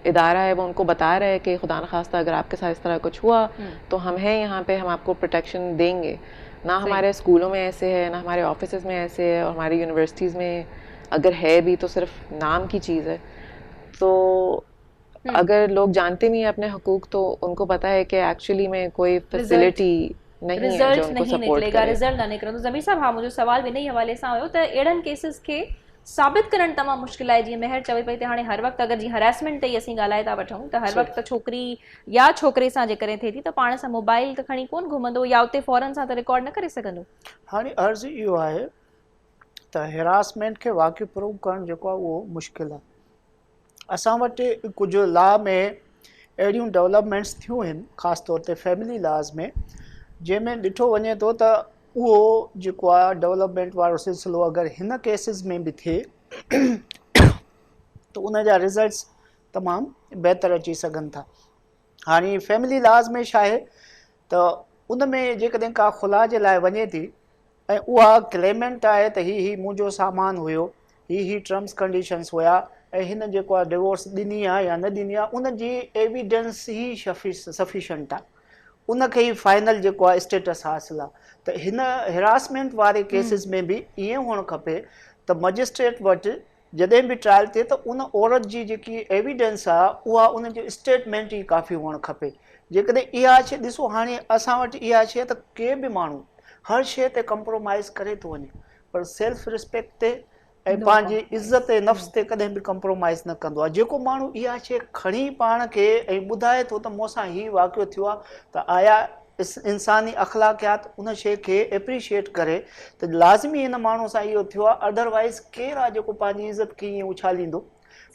इदारा है वो उनको बता रहा है कि खुदा न खास्ता अगर आपके साथ इस तरह कुछ हुआ तो हम हैं यहाँ पे, हम आपको प्रोटेक्शन देंगे। ना हमारे स्कूलों में ऐसे है, ना हमारे ऑफिसेज में ऐसे है, और हमारी यूनिवर्सिटीज़ में अगर है भी तो सिर्फ नाम की चीज़ है। तो अगर लोग जानते नहीं है अपने हुकूक तो उनको पता है कि एक्चुअली में कोई फैसिलिटी नहीं है जो रिजल्ट उनको नहीं सपोर्ट निकलेगा, करे। रिजल्ट ना निकिरंदो। ज़मीर साहब, हाँ मुंहिंजो सवाल बि इन हवाले सां हुयो त अहिड़नि केसिस खे साबित करणु तमामु मुश्किल आहे। जीअं महर चवे पई त हाणे हर वक़्तु अगरि जीअं हरासमेंट ते ई असीं ॻाल्हाए था वठूं त हर वक़्तु छोकिरी या छोकिरे सां जेकॾहिं थिए थी त पाण सां मोबाइल त खणी कोन घुमंदो या उते फौरन सां त रिकॉर्ड न करे सघंदो। हाणे अर्ज़ु इहो आहे त हेरासमेंट खे वाक़ई प्रूव करणु जेको आहे उहो मुश्किल आहे। असां वटि कुझु लॉ में अहिड़ियूं डेवलपमेंट्स थियूं आहिनि, ख़ासि तौर ते फैमिली लॉज़ में, जंहिंमें ॾिठो वञे थो त उहो जेको आहे डेवलपमेंट वारो सिलसिलो अगरि हिन केसिस में बि थिए त उन जा रिज़ल्ट्स तमामु बहितर अची सघनि था। हाणे फैमिली लॉज़ में छा आहे त उन में जेकॾहिं का खुला जे लाइ वञे थी ऐं उहा क्लेमेंट आहे त ही मुंहिंजो सामान हुयो, ही टर्म्स कंडीशंस हुया ऐं हिन जेको आहे डिवोर्स ॾिनी आहे या न ॾिनी आहे, उन जी एविडेंस ई सफिशेंट आहे, उनखे ई फाइनल जेको आहे स्टेटस हासिलु आहे। त हिन हेरासमेंट वारे केसिस में बि ईअं हुअणु खपे त मजिस्ट्रेट वटि जॾहिं बि ट्रायल थिए त उन औरत जी जेकी एविडेंस आहे उहा उन जो स्टेटमेंट ई काफ़ी हुअणु खपे। जेकॾहिं इहा शइ ॾिसो, हाणे असां वटि इहा शइ त के बि माण्हू हर शइ ते कंप्रोमाइज़ करे थो वञे, पर सेल्फ रिस्पेक्ट ते ऐं पंहिंजी इज़त ऐं नफ़्स ते कॾहिं बि कंप्रोमाइज़ न कंदो आहे। जेको माण्हू इहा शइ खणी पाण खे ऐं ॿुधाए थो त मूंसां हीउ वाक़ियो थियो आहे, त आया इंसानी अख़लाक़ियात उन शइ खे एप्रिशिएट करे त लाज़मी हिन माण्हू सां इहो थियो आहे, अदरवाइज़ केरु आहे जेको पंहिंजी इज़त खे ईअं उछालींदो।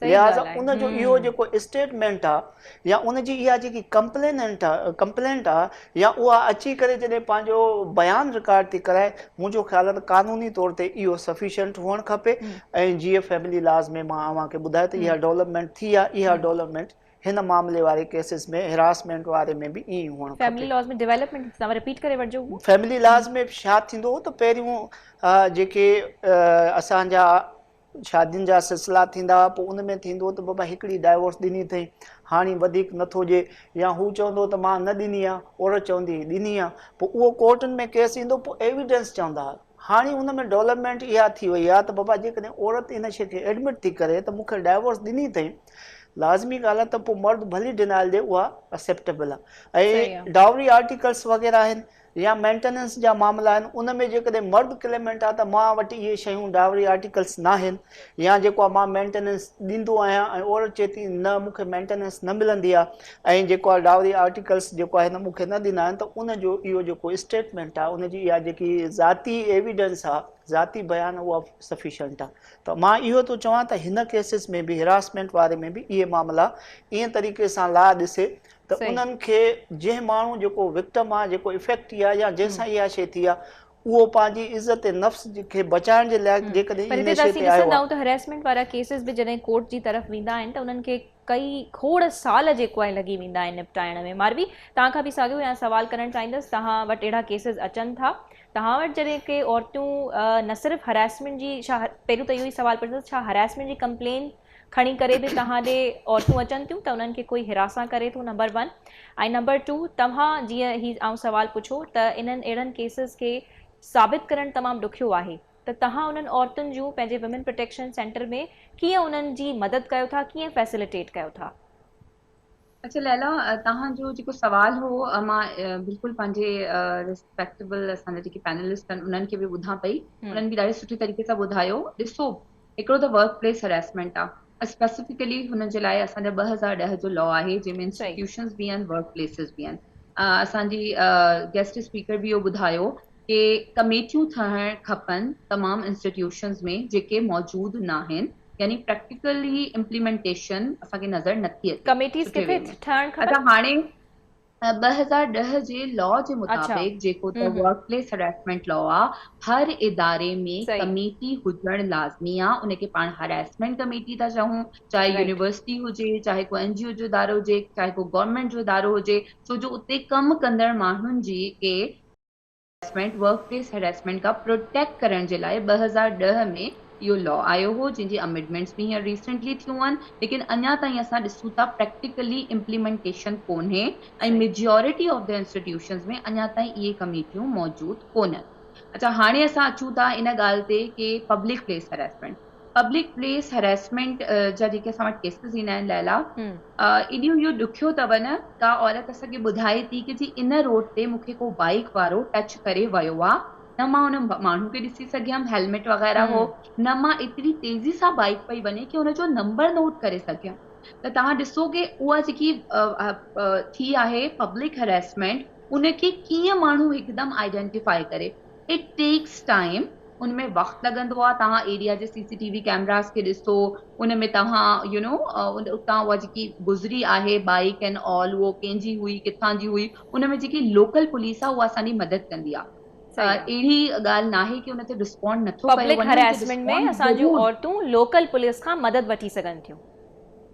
लिहाज़ा उन जो इहो जेको स्टेटमेंट आहे या उन जी इहा जेकी कंप्लेंट आहे या उहा अची करे जॾहिं पंहिंजो बयानु रिकॉर्ड थी कराए, मुंहिंजो ख़्यालु आहे त क़ानूनी तौर ते इहो सफिशिएंट हुअणु खपे। ऐं जीअं फैमिली लॉज़ में मां अव्हांखे ॿुधायो त इहा डेवलपमेंट थी आहे, इहा डेवलपमेंट हिन मामले वारे केसिस में हेरासमेंट वारे में बि ईअं हुअणु खपे। फैमिली लॉज़ में डेवलपमेंट तव्हां रिपीट करे वठिजो। फैमिली लॉज़ में छा थींदो हो त पहिरियों जेके असांजा शादियुनि जा सिलसिला थींदा हुआ, पोइ उन में थींदो त बाबा हिकिड़ी डाइवोर्स ॾिनी अथई, हाणे वधीक नथो ॾिए, या हू चवंदो त मां न ॾिनी आहे, औरत चवंदी ॾिनी आहे, पोइ उहो कोर्टनि में केस ईंदो, पोइ एविडेंस चवंदा हुआ। हाणे उन में डेवलपमेंट इहा थी वई आहे त बाबा जेकॾहिं औरत इन शइ खे एडमिट थी करे त मूंखे डाइवोर्स ॾिनी अथई, लाज़मी ॻाल्हि आहे त पोइ मर्द भली डिनाइल ॾे, उहा एक्सेप्टेबल आहे। ऐं डाउरी आर्टिकल्स वग़ैरह आहिनि या मेंटेनेंस जा मामला आहिनि उन में जेकॾहिं मर्द क्लेमेंट आहे त मां वटि इहे शयूं डावरी आर्टिकल्स न आहिनि या जेको आहे मां मेंटेनेंस ॾींदो आहियां ऐं औरत चए थी न मूंखे मेंटेनेंस न मिलंदी आहे ऐं जेको आहे डावरी आर्टिकल्स जेको आहे न मूंखे न ॾींदा आहिनि त उनजो इहो जेको स्टेटमेंट आहे उनजी इहा जेकी ज़ाती एविडेंस आहे ज़ाती बयान उहा सफिशेंट आहे त मां इहो थो चवां त हिन केसिस में बि हिरासमेंट वारे में बि इहे मामला ईअं तरीक़े सां ला ॾिसे त उन्हनि खे जंहिं माण्हू जेको विक्टम आहे जेको इफेक्ट आहे या जंहिंसां इहा शइ थी आहे उहो पंहिंजी इज़त नफ़्स खे बचाइण जे लाइ जेकॾहिं पर इन हिते शइ असीं ते आयो ॾिसंदा आहे आहियूं त हरेसमेंट वारा केसिस बि जॾहिं कोर्ट जी तरफ़ वेंदा आहिनि त उन्हनि खे कई खोड़ साल जेको आहे लॻी वेंदा आहिनि निपटाइण में। मारवी तव्हां खां बि साॻियो या सवाल करणु चाहींदसि, तव्हां वटि अहिड़ा केसिस अचनि था, तव्हां वटि जॾहिं के औरतूं न सिर्फ़ु हरेसमेंट जी, छा पहिरियों त इहो ई सवाल पुछंदसि, छा हरेसमेंट जी कंप्लेन खणी करे बि तव्हां ॾे औरतूं अचनि थियूं त उन्हनि खे कोई हिरासा करे थो, नंबर 1, ऐं नंबर 2 तव्हां जीअं ही ऐं सवाल पुछो त इन्हनि अहिड़नि केसिस खे साबित करणु तमामु ॾुखियो आहे त तव्हां उन्हनि औरतुनि जूं पंहिंजे वुमेन प्रोटेक्शन सेंटर में कीअं उन्हनि जी मदद कयो था, कीअं फैसिलिटेट कयो था? अच्छा लैला, तव्हांजो जेको सवाल हो मां बिल्कुलु पंहिंजे रिस्पेक्टेबल असांजा जेके पैनलिस्ट आहिनि उन्हनि खे बि ॿुधां पई, उन्हनि बि ॾाढे सुठी तरीक़े सां ॿुधायो। ॾिसो, हिकिड़ो त वर्क प्लेस हरेसमेंट आहे, स्पेसिफिकली हुन जे लाइ असांजा 2010 जो लॉ आहे जंहिंमें इंस्टीट्यूशंस बि आहिनि, वर्क प्लेसिस बि आहिनि। असांजी गेस्ट स्पीकर बि इहो ॿुधायो कि कमेटियूं ठहणु खपनि तमामु इंस्टीट्यूशंस में जेके मौजूदु न आहिनि, यानी प्रैक्टिकली इम्प्लीमेंटेशन असांखे नज़र नथी अचे। कमेटीज़ किथे ठहणु खपनि? अच्छा, हाणे 2010 जे लॉ जे मुताबिक जेको त वर्क प्लेस हरेसमेंट लॉ आहे, हर इदारे में कमेटी हुजणु लाज़मी आहे। उनखे पाण हरेसमेंट कमेटी था चऊं, चाहे यूनिवर्सिटी हुजे, चाहे को NGO जो इदारो हुजे, चाहे को गवर्नमेंट जो इदारो हुजे, छो जो उते कमु कंदड़ माण्हुनि जी के वर्क प्लेस हरेसमेंट का प्रोटेक्ट करण जे लाइ 2010 में इहो लॉ आयो हो, जंहिंजी अमेंडमेंट्स बि हींअर रिसेंटली थियूं आहिनि, लेकिन अञा ताईं असां ॾिसूं था प्रैक्टिकली इम्प्लीमेंटेशन कोन्हे ऐं मेजॉरिटी ऑफ द इंस्टीट्यूशंस में अञा ताईं इहे कमेटियूं मौजूदु कोन्हनि। अच्छा, हाणे असां अचूं था इन ॻाल्हि ते कि public place harassment. Public place harassment जा जेके असां वटि केसिस ईंदा आहिनि लैला, एॾियूं इहो ॾुखियो अथव न, का औरत असांखे ॿुधाए थी कि जी इन रोड ते मूंखे को बाइक वारो टच करे वियो आहे, न मां हुन माण्हू खे ॾिसी सघियमि, हेलमेट वग़ैरह हो, न मां एतिरी तेज़ी सां बाइक पई वञे कि हुनजो नंबर नोट करे सघियमि। त तव्हां ॾिसो कि उहा जेकी थी आहे पब्लिक हरेसमेंट, उनखे कीअं माण्हू हिकदमि आइडेंटिफाई करे। इट टेक्स टाइम, उनमें वक़्तु लॻंदो आहे। तव्हां एरिया जे CCTV कैमरास खे ॾिसो, उनमें तव्हां उतां उहा जेकी गुज़री आहे बाइक एंड ऑल, उहो कंहिंजी हुई, किथां जी हुई, उनमें जेकी लोकल पुलिस आहे उहा असांजी मदद कंदी आहे। अहिड़ी ॻाल्हि नाहे कि उन ते रिस्पॉन्ड नथो कयो वञे। पब्लिक हरेसमेंट में असांजूं औरतूं लोकल पुलिस खां मदद वठी सघनि थियूं।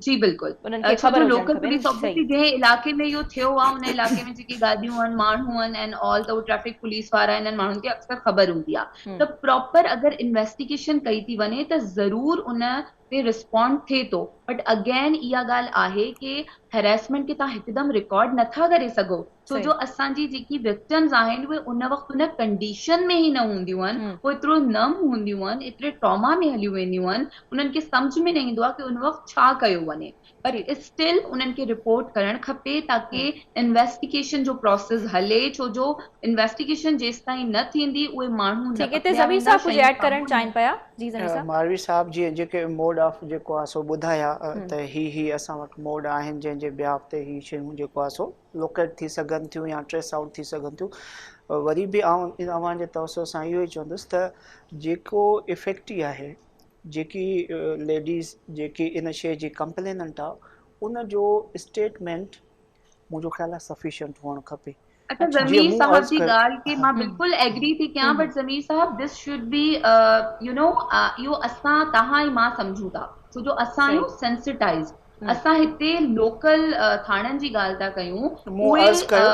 जी बिल्कुलु, छो जो लोकल पुलिस ऑब्वियसली जंहिं इलाइक़े में इहो थियो आहे उन इलाइक़े में जेकी गाॾियूं आहिनि, माण्हू आहिनि एंड ऑल, त उहो ट्रैफिक पुलिस वारा आहिनि, माण्हुनि खे अक्सर ख़बर हूंदी आहे। त प्रॉपर अगरि इन्वेस्टिगेशन कई थी वञे त ज़रूर उन ते रिस्पॉन्ड थिए थो। बट अगेन इहा ॻाल्हि आहे कि हरेसमेंट खे तव्हां हिकदमि रिकॉर्ड नथा करे सघो, छो जो असांजी जेकी विक्टिम्स आहिनि उहे उन वक़्तु उन कंडीशन में ई न हूंदियूं आहिनि, उहे एतिरो नम हूंदियूं आहिनि, एतिरे ट्रॉमा में हलियूं वेंदियूं आहिनि, उन्हनि खे सम्झ में न ईंदो आहे कि उन वक़्तु छा कयो वञे। बट स्टिल उन्हनि खे रिपोर्ट करणु खपे ताकि इन्वेस्टिगेशन जो प्रोसेस हले, छो जो इन्वेस्टिगेशन जेसिताईं न थींदी उहे माण्हू न पकड़िया वेंदा। कुझु ऐड करणु चाहिनि पिया? जी ज़मीर साहब। मारवी साहब जी जेके मोड ऑफ जेको आहे सो ॿुधाया त ही असां वटि मोड आहिनि जंहिंजे बिहाफ ते ही शयूं जेको आहे सो लोकेट थी सघनि थियूं या ट्रेस आउट थी सघनि थियूं। वरी बि अव्हांजे तवसो सां इहो ई चवंदुसि त जेको इफेक्टी आहे, जेकी लेडीज़ जेकी इन शइ जी कंप्लेनेंट आहे, उन जो स्टेटमेंट मुंहिंजो ख़्याल आहे सफिशिएंट हुअणु खपे। अच्छा, ज़मीर साहब जी ॻाल्हि खे मां बिल्कुलु एग्री थी कयां, बट ज़मीर साहब दिस शुड बी इहो असां तव्हां ऐं मां सम्झूं था, छो जो असां आहियूं सेंसिटाइज़। असां हिते लोकल थाणनि जी ॻाल्हि था कयूं।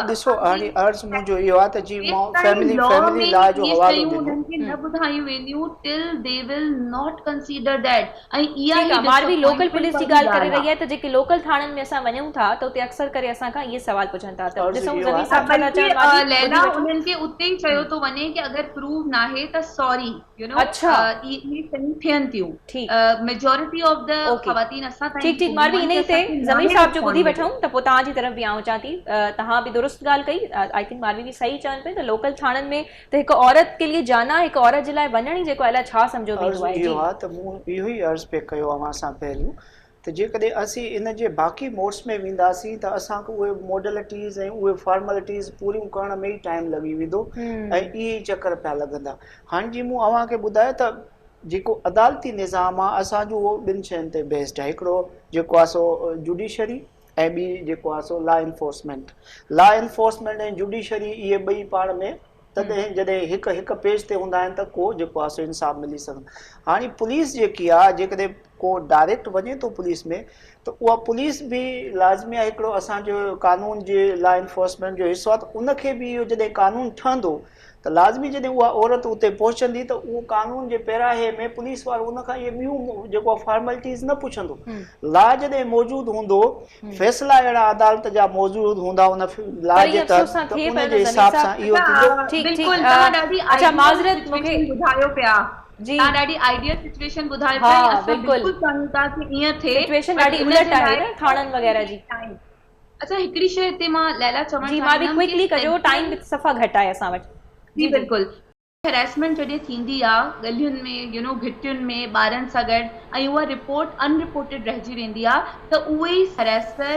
ॾिसो, हाणे अर्ज़ मुंहिंजो इहो आहे त जी मां फैमिली लॉ जो हवालो ॾिनो, उन्हनि खे न ॿुधायूं वेंदियूं till they will not consider that. ऐं इहा ई मारवी लोकल पुलिस जी ॻाल्हि करे रही आहे त जेके लोकल थाणनि में असां वञूं था त उते अक्सर करे असां खां इहे सवाल पुछनि था। त ॾिसूं ज़मीर साहब छा था चवनि। लैला, उन्हनि खे उते ई चयो थो वञे कि अगरि प्रूव नाहे त सॉरी, अच्छा, इहे सही थियनि थियूं। मेजॉरिटी ऑफ द ख़वातीन असां ताईं मां बि इन ई ते ज़मीर साहब जो ॿुधी वठूं त पोइ तव्हांजी तरफ़ बि आउं अचां थी। तव्हां बि दुरुस्त ॻाल्हि कई। आई थिंक मारवी बि सही चवनि पिया त लोकल थाणनि में त हिकु औरत के लिए जाना, हिकु औरत जे लाइ वञण ई जेको अलाए छा सम्झो वेंदो आहे। इहो आहे त मूं इहो ई अर्ज़ु पे कयो अव्हां सां पहिरियों त जेकॾहिं असीं इन जे बाक़ी मोड्स में वेंदासीं त असांखे उहे मॉडलिटीज़ ऐं उहे फॉर्मेलिटीज़ पूरियूं करण में ई टाइम लॻी वेंदो ऐं इहे ई चकर पिया लॻंदा। हाणे जी मूं अव्हांखे ॿुधायो त जेको अदालती निज़ाम आहे असांजो उहो ॿिनि शयुनि ते बेस्ड आहे। हिकिड़ो जेको आहे सो जुडिशरी ऐं ॿी जेको आहे सो लॉ एनफोर्समेंट ऐं जुडिशरी इहे ॿई पाण में तॾहिं जॾहिं हिकु पेज ते हूंदा आहिनि त को जेको आहे सो इंसाफ़ मिली सघंदो। हाणे पुलिस जेकी आहे जेकॾहिं को डायरेक्ट वञे थो पुलिस में त उहा पुलिस बि लाज़मी आहे हिकिड़ो असांजो कानून जे लॉ एनफोर्समेंट जो हिसो आहे त उनखे बि इहो जॾहिं कानून ठहंदो त लाज़मी जॾहिं उहा औरत उते पहुचंदी त उहो कानून जे पैराहे में पुलिस वारो उनखां इहे ॿियूं जेको फॉर्मेलिटीज़ न पुछंदो। लॉ जॾहिं मौजूदु हूंदो, फैसला अहिड़ा अदालत जा मौजूदु हूंदा उन लॉ जे तहत त उनजे हिसाब सां इहो थींदो। अच्छा माज़रत मूंखे ॿुधायो पिया जी तव्हां ॾाढी आइडियल सिचुएशन ॿुधायो हा, पिया। असां बिल्कुलु। बिल्कुलु चाहियूं था कि ईअं थिए। सिचुएशन पर ॾाढी इन उलट जे आहे लाइ न थाणनि वग़ैरह जी। अच्छा हिकिड़ी शइ हिते मां लैला चवणु जी मां बि चाहींदमि क्विकली कि कजो, टाइम सफ़ा घटि आहे असां वटि। जी बिल्कुलु। हेरेसमेंट जॾहिं थींदी आहे गलियुनि में भिटियुनि में ॿारनि सां गॾु ऐं उहा रिपोर्ट अनरिपोर्टेड रहिजी वेंदी आहे त उहे ई हेरेसर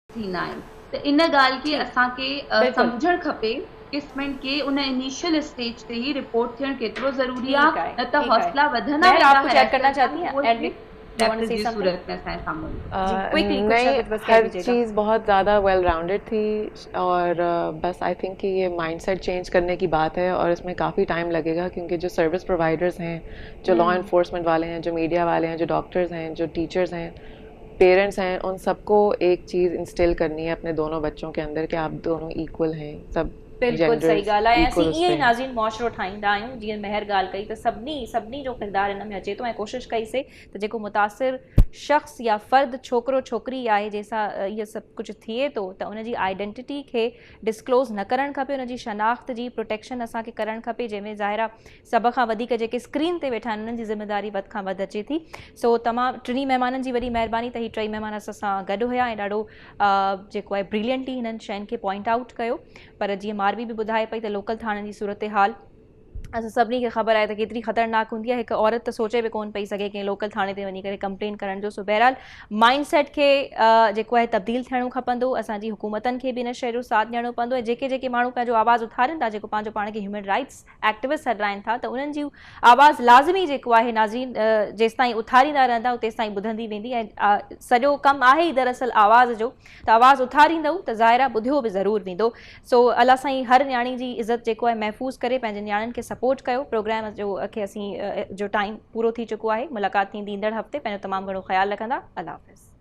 थींदा आहिनि। त इन ॻाल्हि खे असांखे सम्झणु खपे किस्मनि के उन इनिशियल स्टेज ते ई रिपोर्ट थियणु केतिरो ज़रूरी आहे, न त हौसला वधंदा हर चीज़ बहुत ज़्यादा वेल राउंडेड थी और बस आई थिंक कि ये माइंडसेट चेंज करने की बात है और इसमें काफ़ी टाइम लगेगा क्योंकि जो सर्विस प्रोवाइडर्स हैं, जो लॉ एनफोर्समेंट वाले हैं, जो मीडिया वाले हैं, जो डॉक्टर्स हैं, जो टीचर्स हैं, पेरेंट्स हैं, उन सबको एक चीज़ इंस्टिल करनी है अपने दोनों बच्चों के अंदर कि आप दोनों इक्वल हैं। सब बिल्कुलु सही ॻाल्हि आहे। असीं ईअं ई नाज़रीन मुआशिरो ठाहींदा आहियूं। जीअं महर ॻाल्हि कई त सभिनी जो किरदारु हिन में अचे थो ऐं कोशिशि कईसीं त जेको मुतासिर शख़्स या फ़र्द छोकिरो छोकिरी आहे जंहिंसां इहो सभु कुझु थिए थो त उनजी आइडेंटिटी खे डिस्क्लोज़ न करणु खपे, उनजी शनाख़्त जी प्रोटेक्शन असांखे करणु खपे, जंहिंमें ज़ाहिरा सभ खां वधीक जेके स्क्रीन ते वेठा आहिनि उन्हनि जी ज़िमेदारी वधि खां वधि अचे थी। सो तमामु टिनी महिमाननि जी वॾी महिरबानी त हीअ टई महिमान असां सां गॾु हुया ऐं ॾाढो जेको आहे ब्रिलियंटली हिननि शयुनि खे पॉइंट आउट कयो। पर जीअं मारवी बि ॿुधाए पई त लोकल थाणनि जी सूरत हाल असां सभिनी खे ख़बर आहे त केतिरी ख़तरनाक हूंदी आहे। हिकु औरत त सोचे बि कोन पई सघे कंहिं लोकल थाणे ते वञी करे कंप्लेन करण जो। सो बहरहाल माइंड सेट खे जेको आहे तब्दील थियणो खपंदो। असांजी हुकूमतनि खे बि इन शइ जो साथ ॾियणो पवंदो ऐं जेके माण्हू पंहिंजो आवाज़ उथारनि था, जेको पंहिंजो पाण खे ह्यूमन राइट्स एक्टिविस्ट हलाइनि था, त उन्हनि जी आवाज़ लाज़मी जेको आहे नाज़रीन जेसि ताईं उथारींदा रहंदा तेसि ताईं ॿुधंदी वेंदी ऐं सॼो कमु आहे ई दरअसल आवाज़ जो। त आवाज़ उथारींदव त ज़ाहिरा ॿुधियो बि ज़रूरु वेंदो। सो अलाह साईं हर न्याणी जी इज़त जेको आहे महफ़ूज़ करे पंहिंजे न्याणियुनि खे सपोर्ट कयो। प्रोग्राम खे असीं जो टाइम पूरो थी चुको आहे। मुलाक़ात थींदी ईंदड़ हफ़्ते। पंहिंजो तमामु घणो ख़्यालु रखंदा। अल्लाह हाफ़िज़।